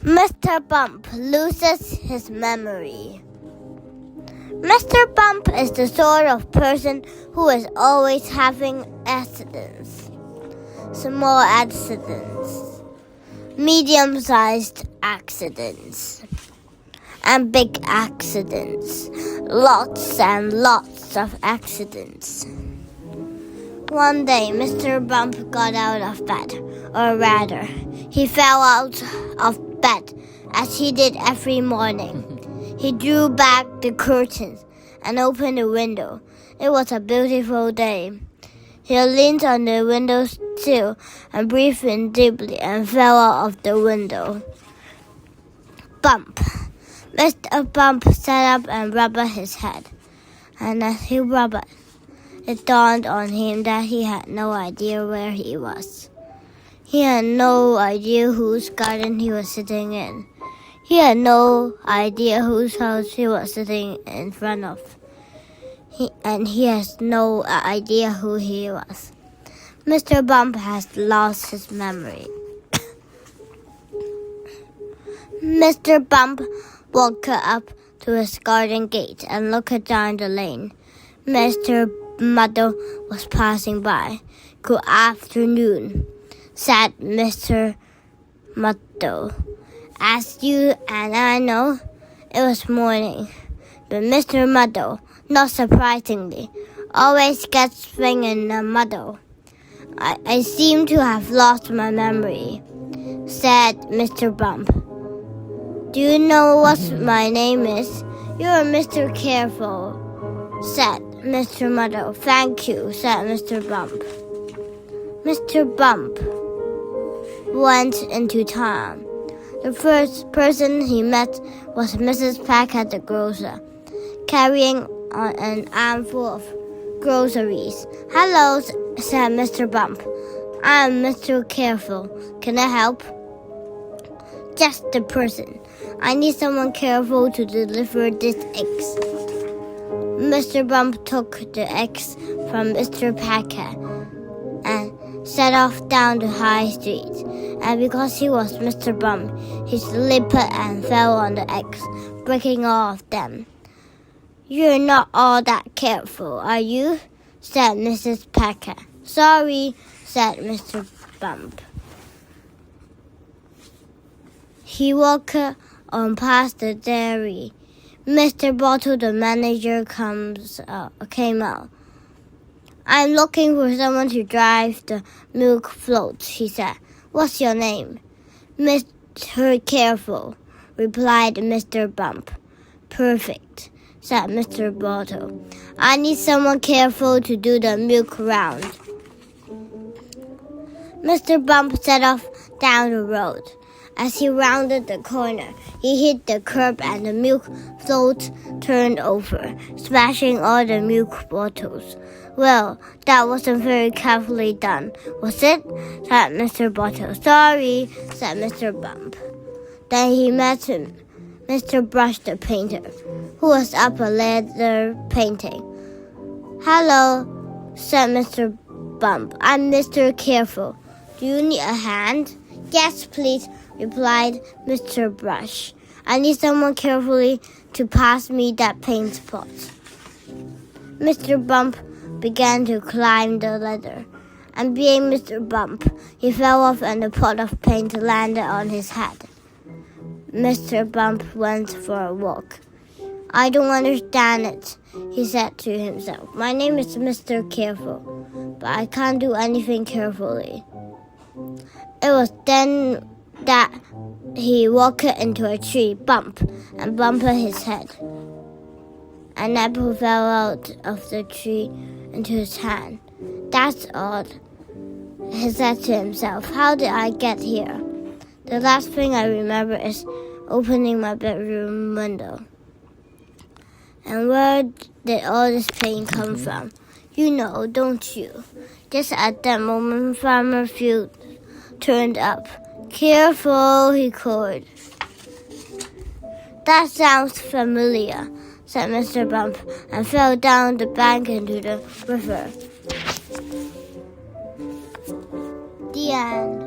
Mr. Bump loses his memory. Mr. Bump is the sort of person who is always having accidents. Small accidents, medium-sized accidents, and big accidents. Lots and lots of accidents. One day, Mr. Bump got out of bed, or rather, he fell out of bed as he did every morning. He drew back the curtains and opened the window. It was a beautiful day. He leaned on the window sill and breathed in deeply and fell out of the window. Bump! Mr. Bump sat up and rubbed his head. And as he rubbed, it dawned on him that he had no idea where he was. He had no idea whose garden he was sitting in. He had no idea whose house he was sitting in front of. He has no idea who he was. Mr. Bump has lost his memory. Mr. Bump walked up to his garden gate and looked down the lane. Mr. Muddle was passing by. "Good afternoon," said Mr. Muddle. "As you and I know, it was morning." But Mr. Muddle, not surprisingly, always gets things in a muddle. I seem to have lost my memory," said Mr. Bump. "Do you know what my name is?" "You're Mr. Careful," said Mr. Muddle. "Thank you," said Mr. Bump. Mr. Bump went into town. The first person he met was Mrs. Packer the grocer, carrying an armful of groceries. "Hello," said Mr. Bump. "I'm Mr. Careful. Can I help?" "Just the person. I need someone careful to deliver these eggs." Mr. Bump took the eggs from Mr. Packer and set off down the high street. And because he was Mr. Bump, he slipped and fell on the eggs, breaking all of them. "You're not all that careful, are you?" said Mrs. Packer. "Sorry," said Mr. Bump. He walked on past the dairy. Mr. Bottle, the manager, came out. "I'm looking for someone to drive the milk float," he said. "What's your name?" "Mr. Careful," replied Mr. Bump. "Perfect," said Mr. Bottle. "I need someone careful to do the milk round." Mr. Bump set off down the road. As he rounded the corner, he hit the curb and the milk float turned over, smashing all the milk bottles. "Well, that wasn't very carefully done, was it?" said Mr. Bottle. "Sorry," said Mr. Bump. Then he met him, Mr. Brush the painter, who was up a ladder painting. "Hello," said Mr. Bump. "I'm Mr. Careful. Do you need a hand?" "Yes, please," replied Mr. Brush. "I need someone carefully to pass me that paint pot." Mr. Bump began to climb the ladder, and being Mr. Bump, he fell off and the pot of paint landed on his head. Mr. Bump went for a walk. "I don't understand it," he said to himself. "My name is Mr. Careful, but I can't do anything carefully." It was then that he walked into a tree, bump, and bumped his head. An apple fell out of the tree into his hand. "That's odd," he said to himself. "How did I get here? The last thing I remember is opening my bedroom window. And where did all this pain come from? You know, don't you?" Just at that moment, Farmer Field turned up. "Careful," he called. "That sounds familiar," said Mr. Bump, and fell down the bank into the river. The end.